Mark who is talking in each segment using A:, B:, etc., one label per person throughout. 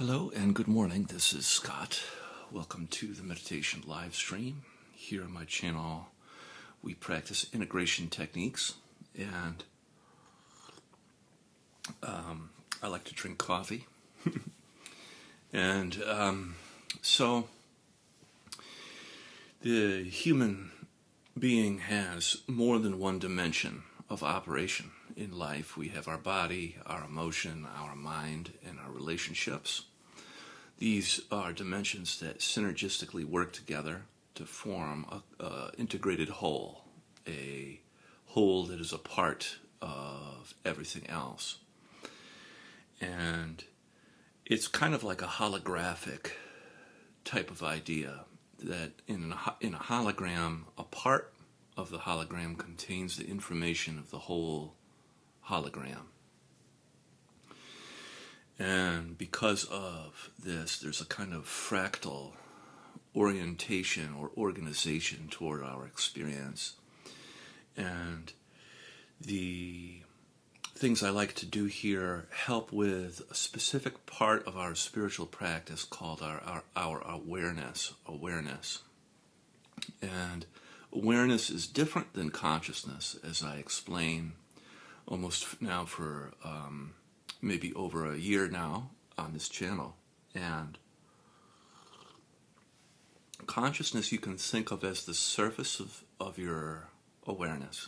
A: Hello and good morning. This is Scott. Welcome to the meditation live stream. Here on my channel, we practice integration techniques, and I like to drink coffee. And so the human being has more than one dimension of operation in life. We have our body, our emotion, our mind, and our relationships. These are dimensions that synergistically work together to form an integrated whole, a whole that is a part of everything else. And it's kind of like a holographic type of idea that in a hologram, a part of the hologram contains the information of the whole hologram. And because of this, there's a kind of fractal orientation or organization toward our experience. And the things I like to do here help with a specific part of our spiritual practice called our awareness. And awareness is different than consciousness, as I explain almost now for maybe over a year now on this channel. And consciousness you can think of as the surface of your awareness.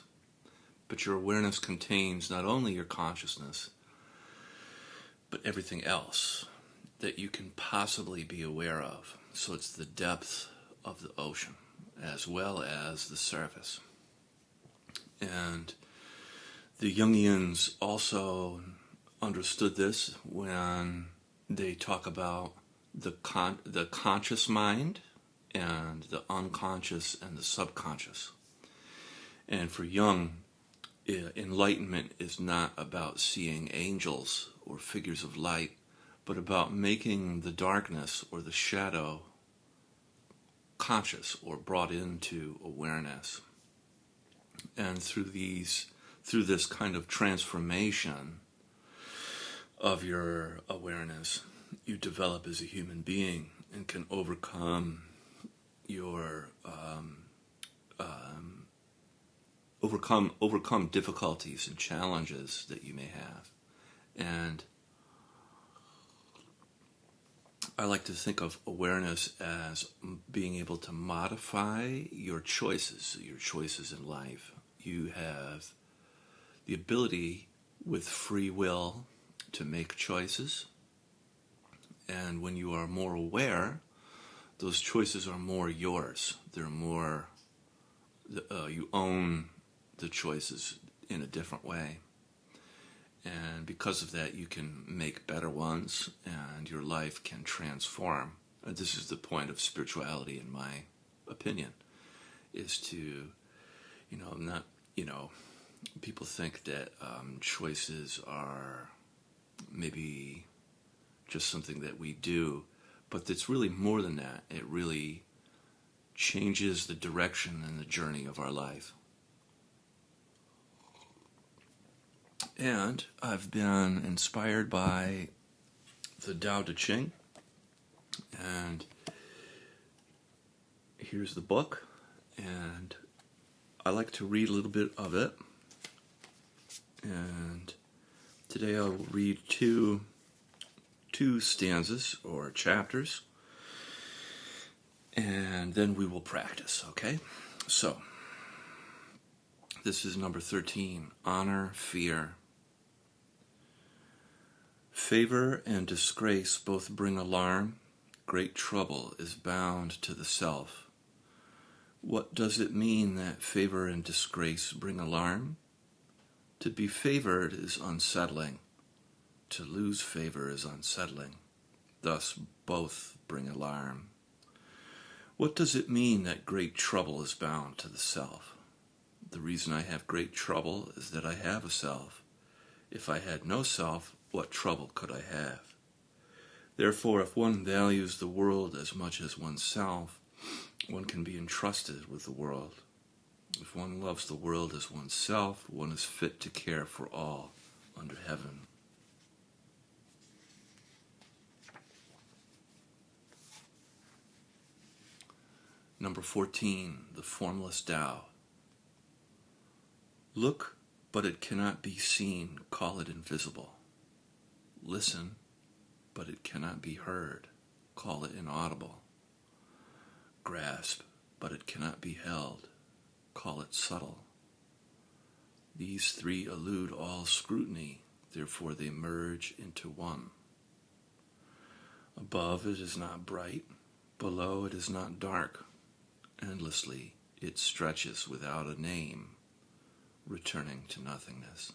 A: But your awareness contains not only your consciousness, but everything else that you can possibly be aware of. So it's the depth of the ocean as well as the surface. And the Jungians also understood this when they talk about the conscious mind and the unconscious and the subconscious. And for Jung, enlightenment is not about seeing angels or figures of light, but about making the darkness or the shadow conscious or brought into awareness. And through this kind of transformation of your awareness, you develop as a human being and can overcome your overcome difficulties and challenges that you may have. And I like to think of awareness as being able to modify your choices in life. You have the ability with free will to make choices, and when you are more aware, those choices are more yours. They're more, you own the choices in a different way. And because of that, you can make better ones, and your life can transform. And this is the point of spirituality, in my opinion, is to, people think that choices are maybe just something that we do, but it's really more than that. It really changes the direction and the journey of our life. And I've been inspired by the Tao Te Ching, and here's the book, and I like to read a little bit of it. And today I'll read two stanzas or chapters, and then we will practice, okay? So, this is number 13, Honor, Fear. Favor and disgrace both bring alarm. Great trouble is bound to the self. What does it mean that favor and disgrace bring alarm? To be favored is unsettling. To lose favor is unsettling. Thus both bring alarm. What does it mean that great trouble is bound to the self? The reason I have great trouble is that I have a self. If I had no self, what trouble could I have? Therefore, if one values the world as much as oneself, one can be entrusted with the world. If one loves the world as oneself, one is fit to care for all under heaven. Number 14, the formless Tao. Look, but it cannot be seen, call it invisible. Listen, but it cannot be heard, call it inaudible. Grasp, but it cannot be held, call it subtle. These three elude all scrutiny, therefore they merge into one. Above it is not bright, below it is not dark. Endlessly it stretches without a name, returning to nothingness.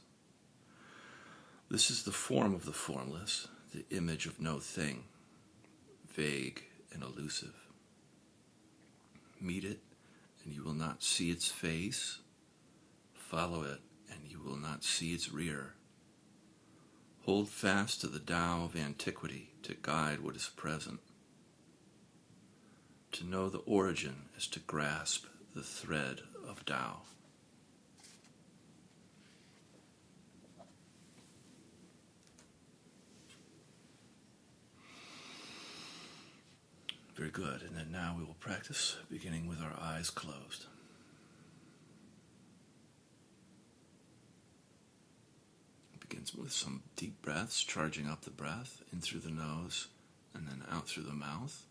A: This is the form of the formless, the image of no thing, vague and elusive. Meet it, and you will not see its face. Follow it, and you will not see its rear. Hold fast to the Tao of antiquity to guide what is present. To know the origin is to grasp the thread of Tao. Very good. And then now we will practice, beginning with our eyes closed. It begins with some deep breaths, charging up the breath in through the nose and then out through the mouth.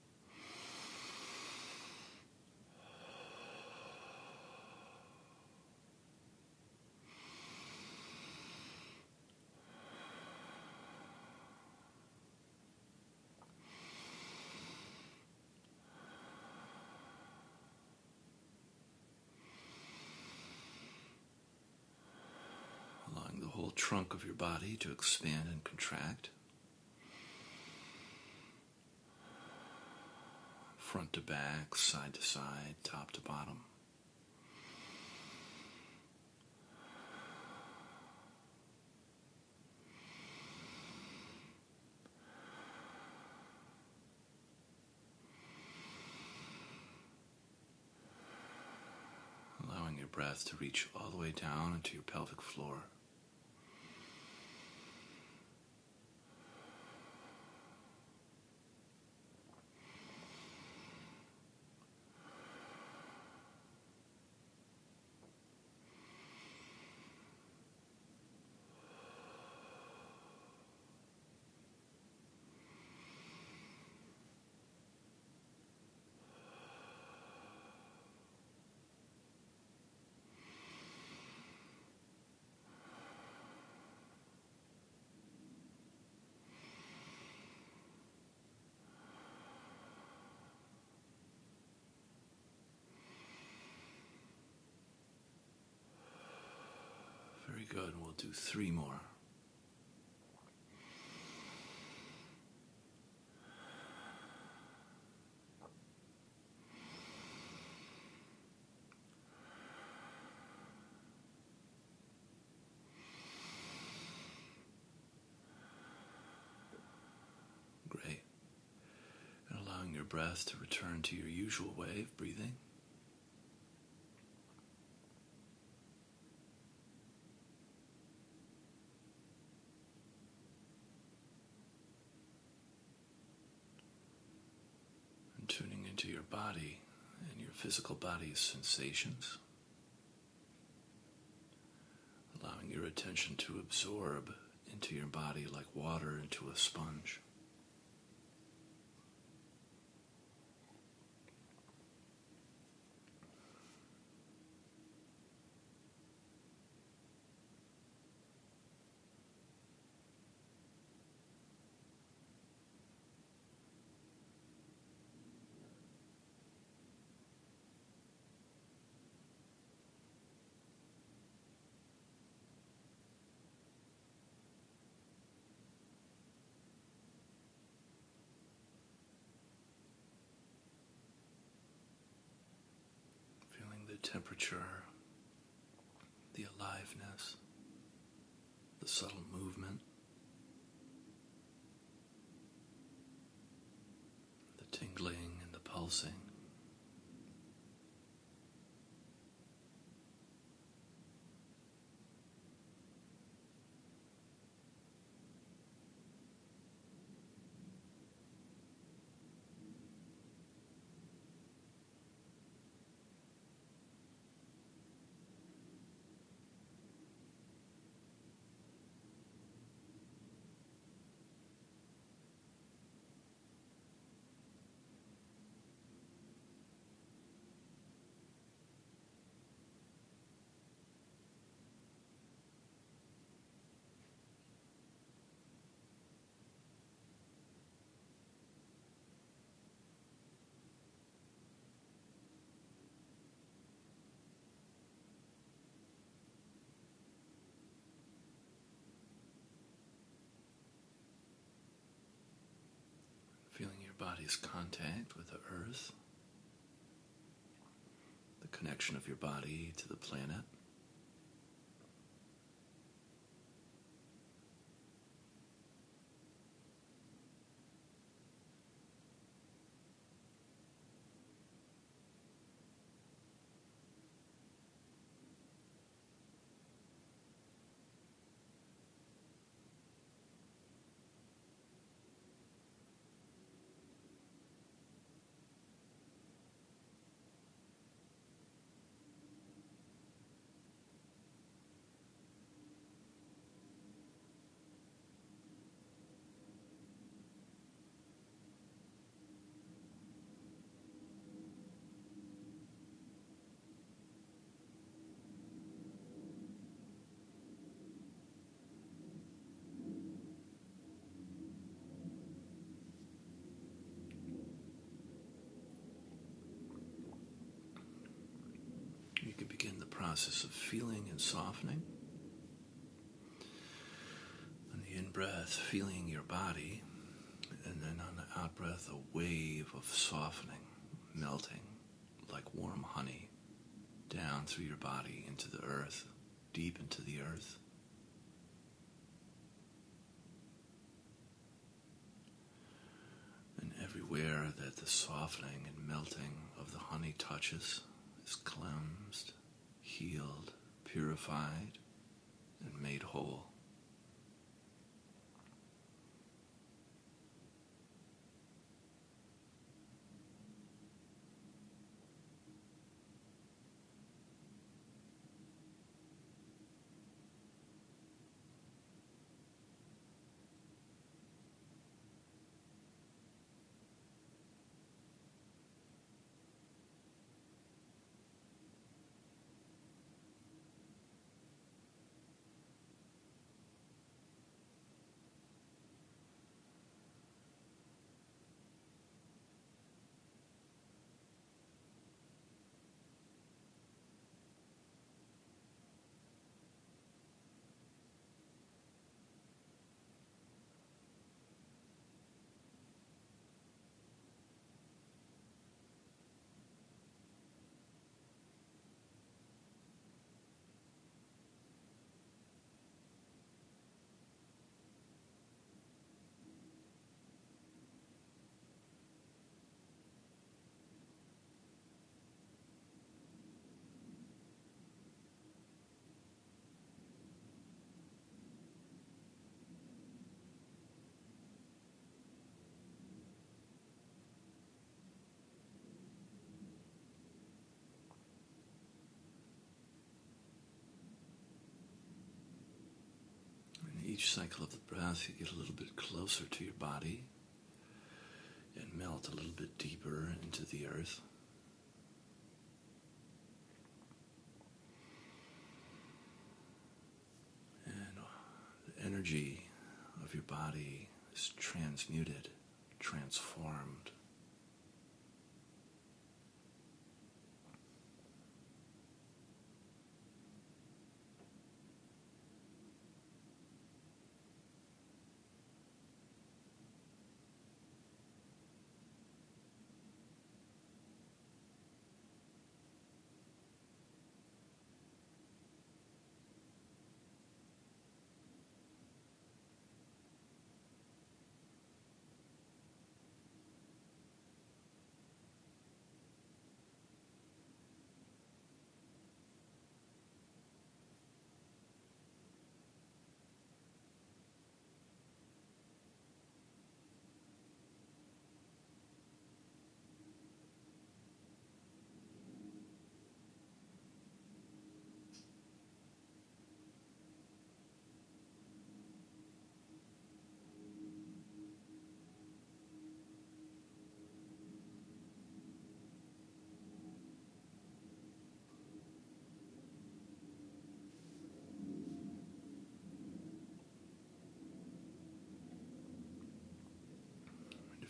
A: Trunk of your body to expand and contract, front to back, side to side, top to bottom. Allowing your breath to reach all the way down into your pelvic floor. Very good. We'll do 3 more. Great. And allowing your breath to return to your usual way of breathing. Tuning into your body and your physical body's sensations, allowing your attention to absorb into your body like water into a sponge. The temperature, the aliveness, the subtle movement, the tingling and the pulsing. body's contact with the earth, the connection of your body to the planet. You can begin the process of feeling and softening. On the in-breath, feeling your body, and then on the out-breath, a wave of softening, melting like warm honey down through your body into the earth, deep into the earth. And everywhere that the softening and melting of the honey touches is cleansed, healed, purified, and made whole. Each cycle of the breath, you get a little bit closer to your body and melt a little bit deeper into the earth. And the energy of your body is transmuted, transformed.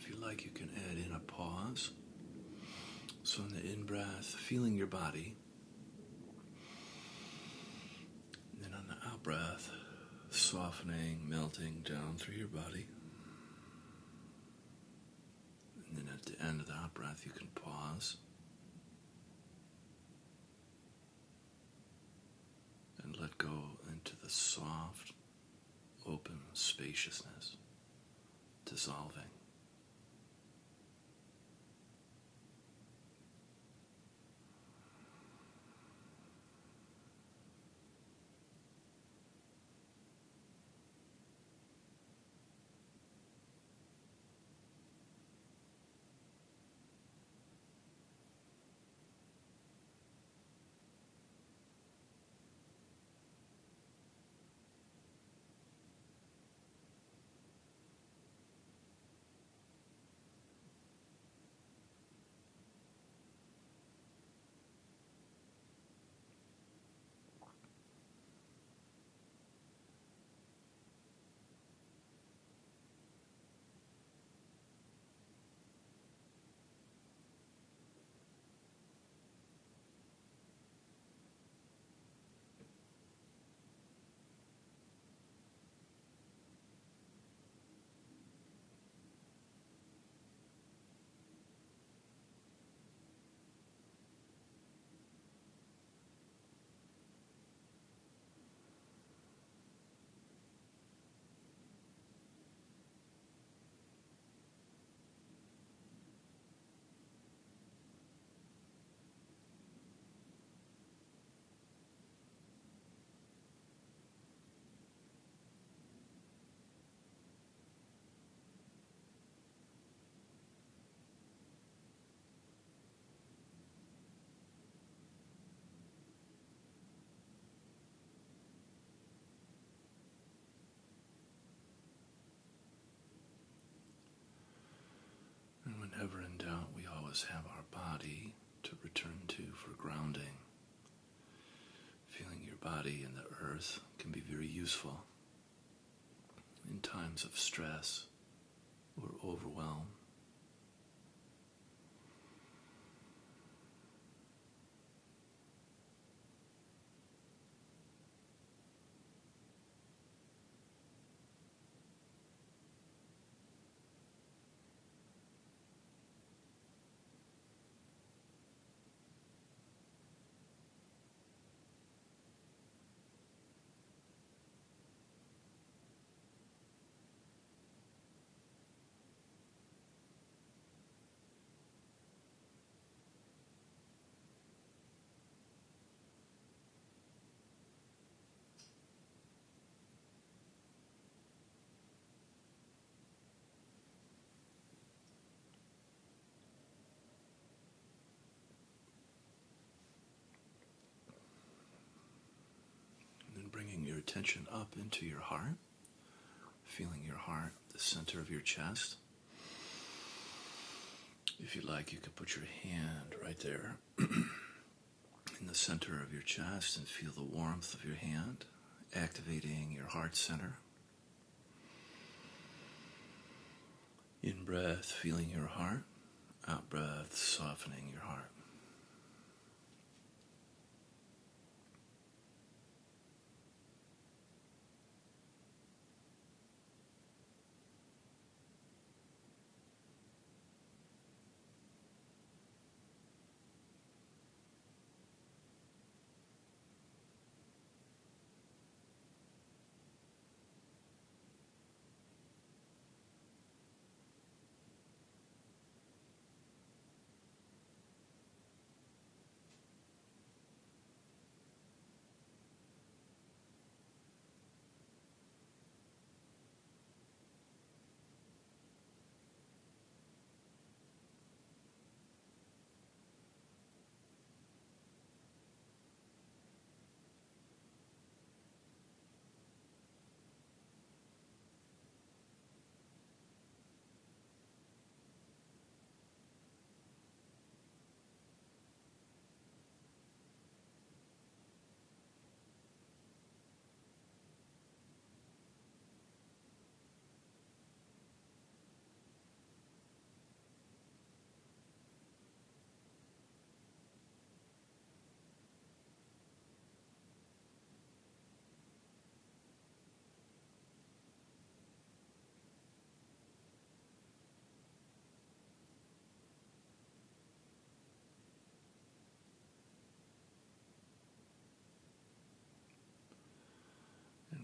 A: If you like, you can add in a pause. So in the in-breath, feeling your body. And then on the out-breath, softening, melting down through your body. And then at the end of the out breath, you can pause and let go into the soft, open spaciousness, dissolving. And whenever in doubt, we always have our body to return to for grounding. Feeling your body in the earth can be very useful in times of stress or overwhelm. And then bringing your attention up into your heart, feeling your heart, the center of your chest. If you like, you can put your hand right there in the center of your chest and feel the warmth of your hand, activating your heart center. In breath, feeling your heart. Out breath, softening your heart.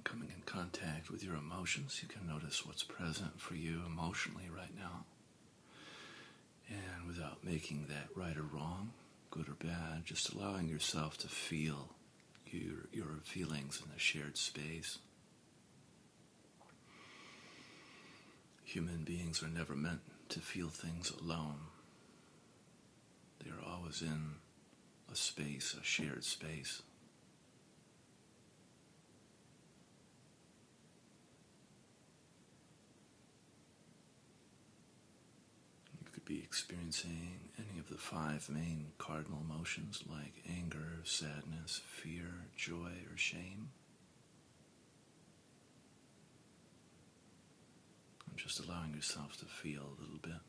A: coming in contact with your emotions, you can notice what's present for you emotionally right now. And without making that right or wrong, good or bad, just allowing yourself to feel your feelings in a shared space. Human beings are never meant to feel things alone. They are always in a space, a shared space. You could be experiencing any of the 5 main cardinal emotions like anger, sadness, fear, joy, or shame. And just allowing yourself to feel a little bit.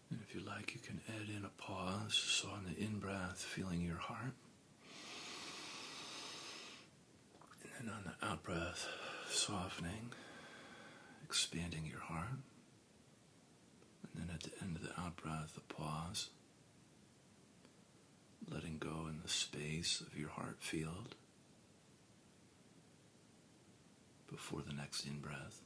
A: And if you like, you can add in a pause. So on the in-breath, feeling your heart. And then on the out-breath, softening, expanding your heart. And then at the end of the out-breath, a pause. Letting go in the space of your heart field before the next in-breath.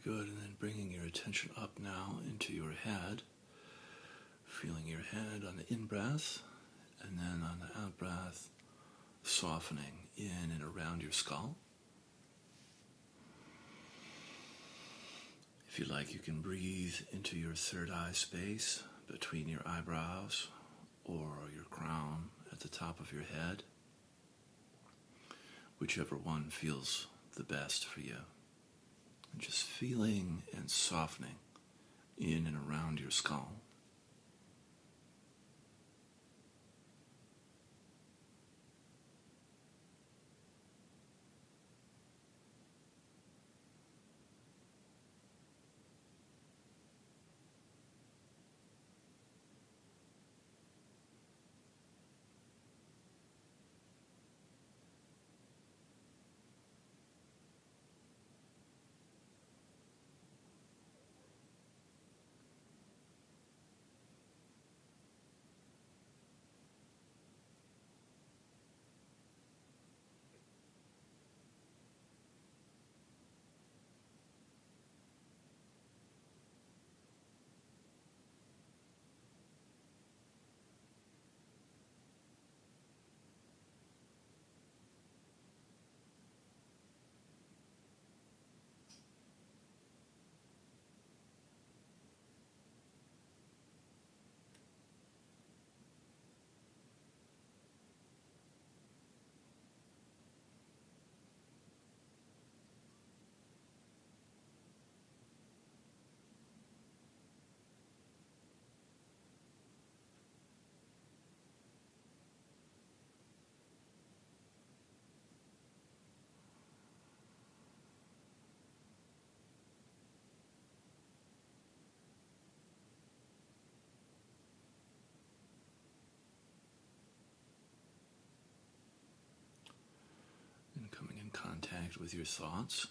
A: Good, and then bringing your attention up now into your head, feeling your head on the in-breath, and then on the out-breath, softening in and around your skull. If you like, you can breathe into your third eye space between your eyebrows or your crown at the top of your head, whichever one feels the best for you. And just feeling and softening in and around your skull. And coming in contact with your thoughts,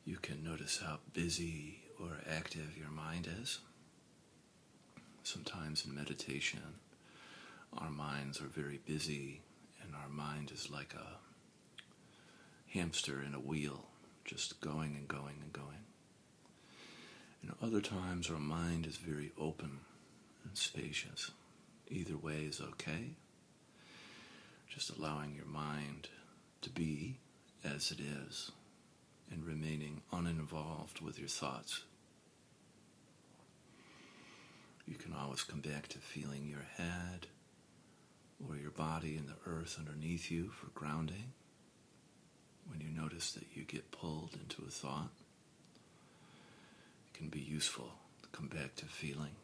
A: you can notice how busy or active your mind is. Sometimes in meditation, our minds are very busy, and our mind is like a hamster in a wheel, just going and going and going. And other times our mind is very open and spacious. Either way is okay. Just allowing your mind to be as it is and remaining uninvolved with your thoughts. You can always come back to feeling your head or your body and the earth underneath you for grounding. When you notice that you get pulled into a thought, it can be useful to come back to feeling.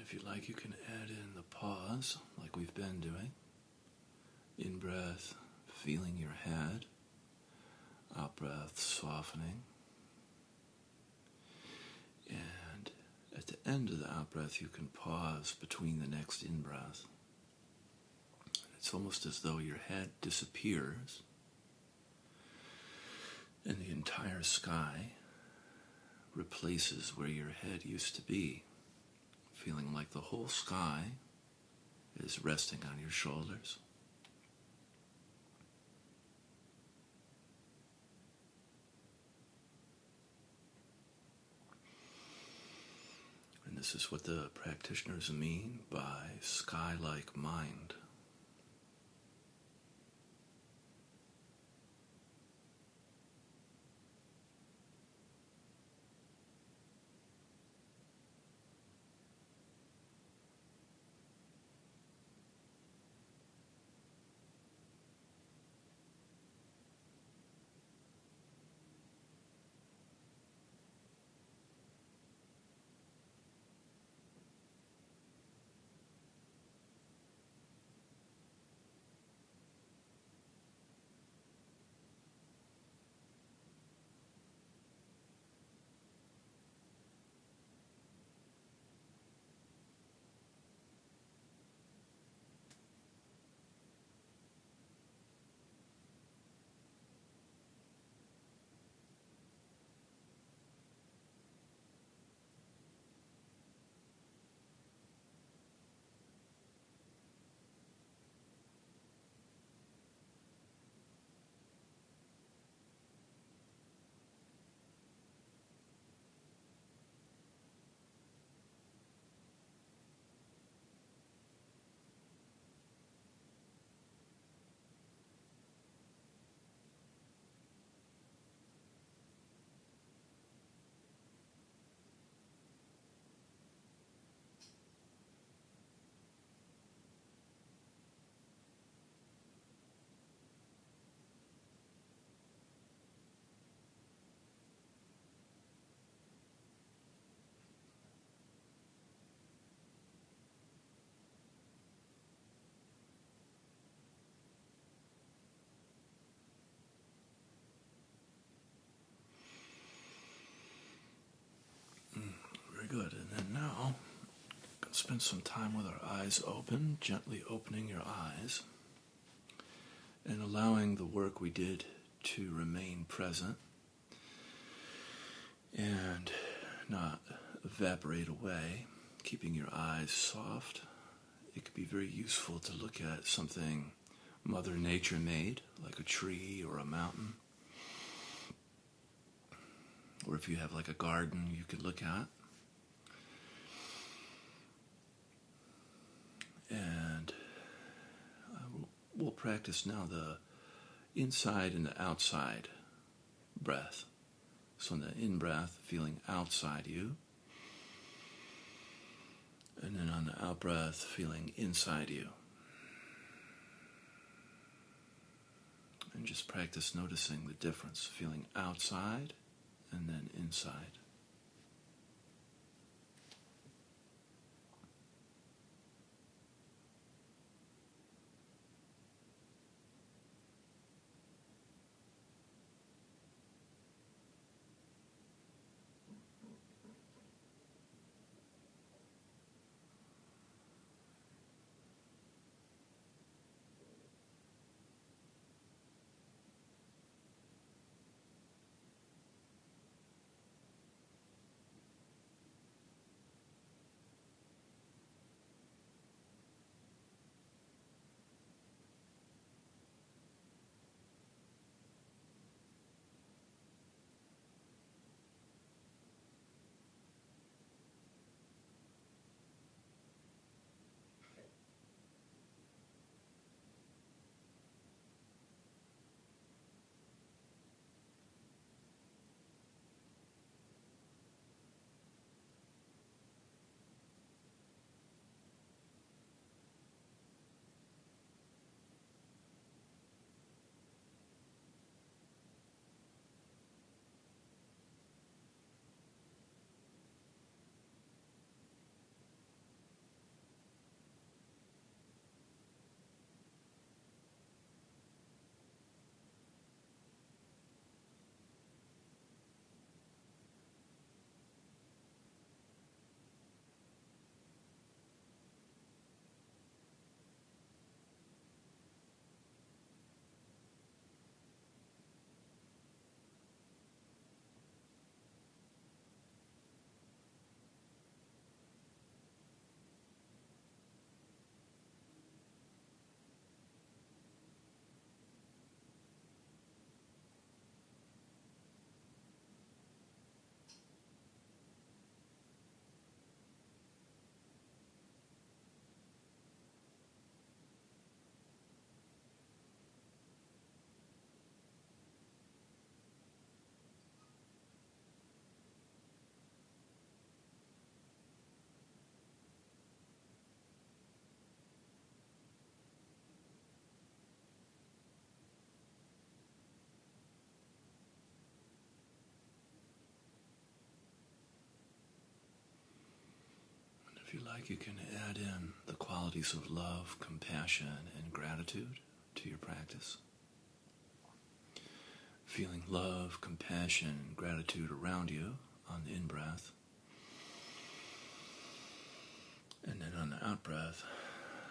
A: if you like, you can add in the pause, like we've been doing. In breath, feeling your head. Out breath, softening. And at the end of the out breath, you can pause between the next in breath. It's almost as though your head disappears and the entire sky replaces where your head used to be, feeling like the whole sky is resting on your shoulders. And this is what the practitioners mean by sky-like mind. Very good. And then now, spend some time with our eyes open, gently opening your eyes and allowing the work we did to remain present and not evaporate away, keeping your eyes soft. It could be very useful to look at something Mother Nature made, like a tree or a mountain. Or if you have like a garden you could look at. And we'll practice now the inside and the outside breath. So in the in-breath, feeling outside you. And then on the out-breath, feeling inside you. And just practice noticing the difference, feeling outside and then inside. You can add in the qualities of love, compassion, and gratitude to your practice. Feeling love, compassion, and gratitude around you on the in-breath. And then on the out-breath,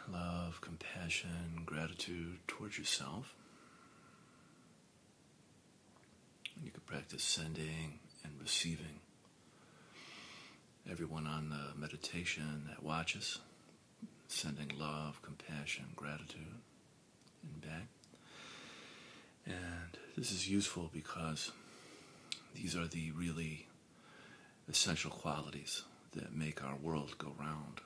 A: love, compassion, gratitude towards yourself. And you can practice sending and receiving. Everyone on the meditation that watches, sending love, compassion, gratitude, and back. And this is useful because these are the really essential qualities that make our world go round.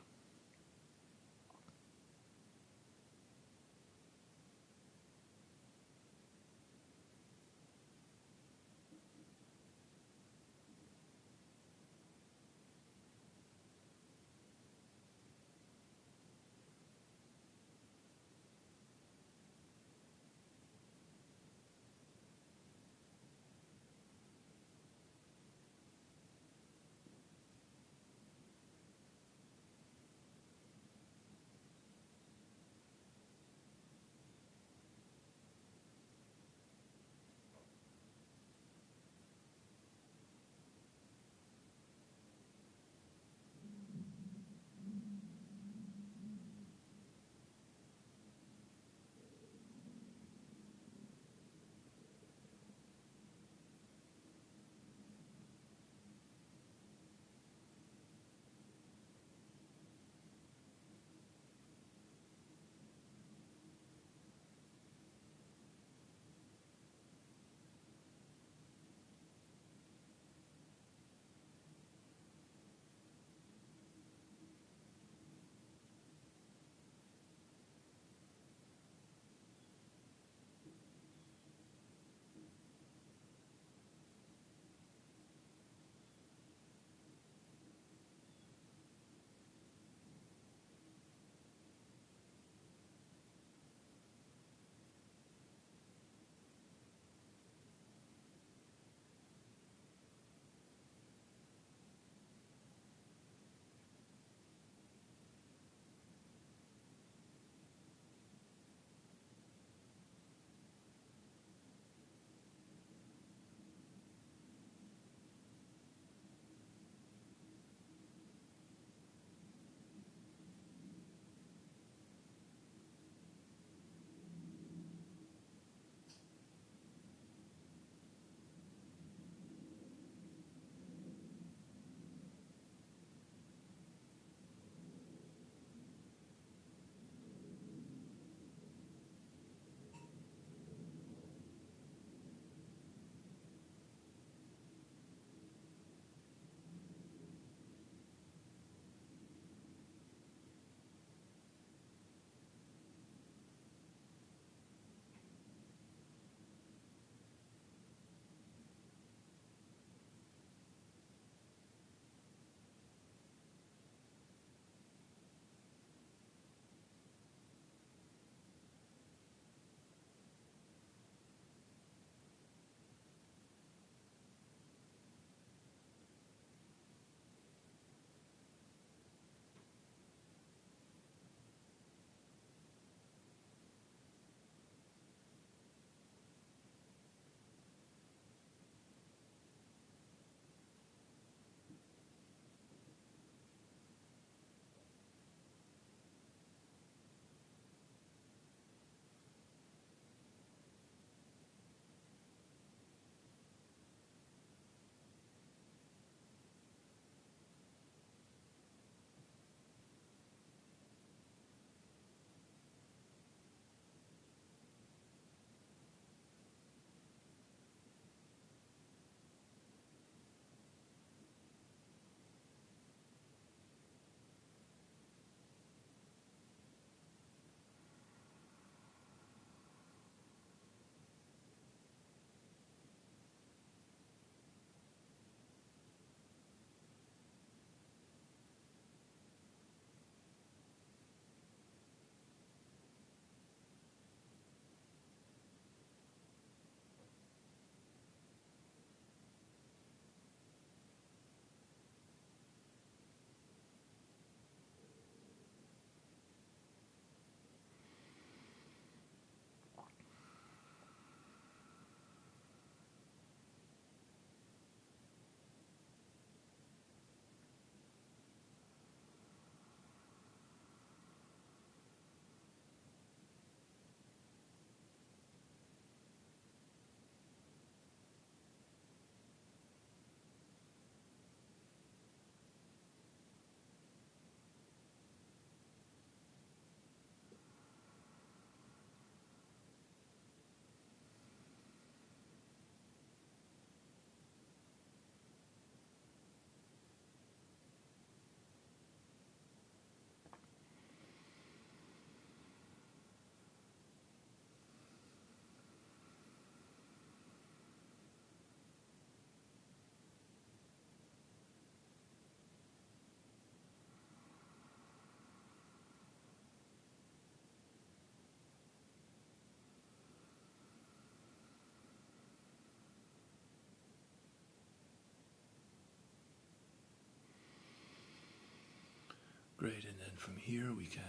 A: here, we can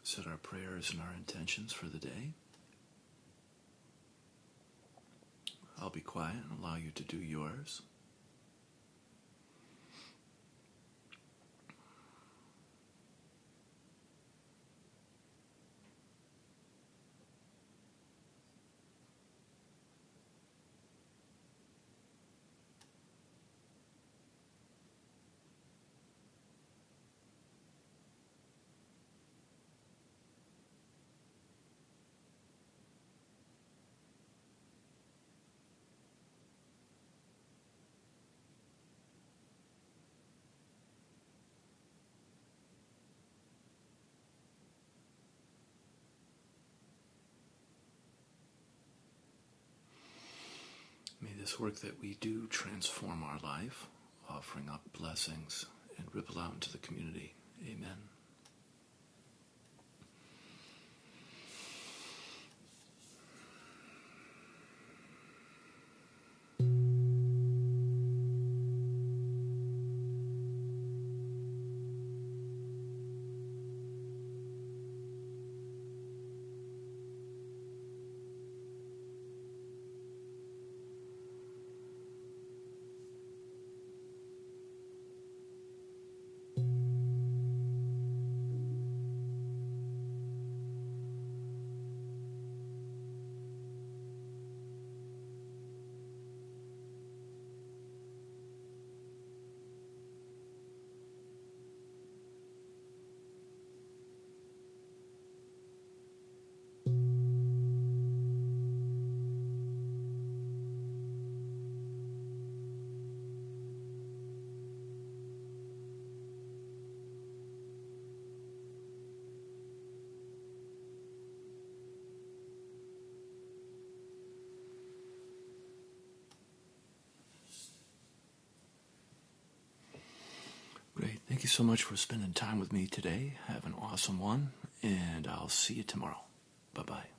A: set our prayers and our intentions for the day. I'll be quiet and allow you to do yours. May this work that we do transform our life, offering up blessings and ripple out into the community. Amen. Great. Thank you so much for spending time with me today. Have an awesome one, and I'll see you tomorrow. Bye-bye.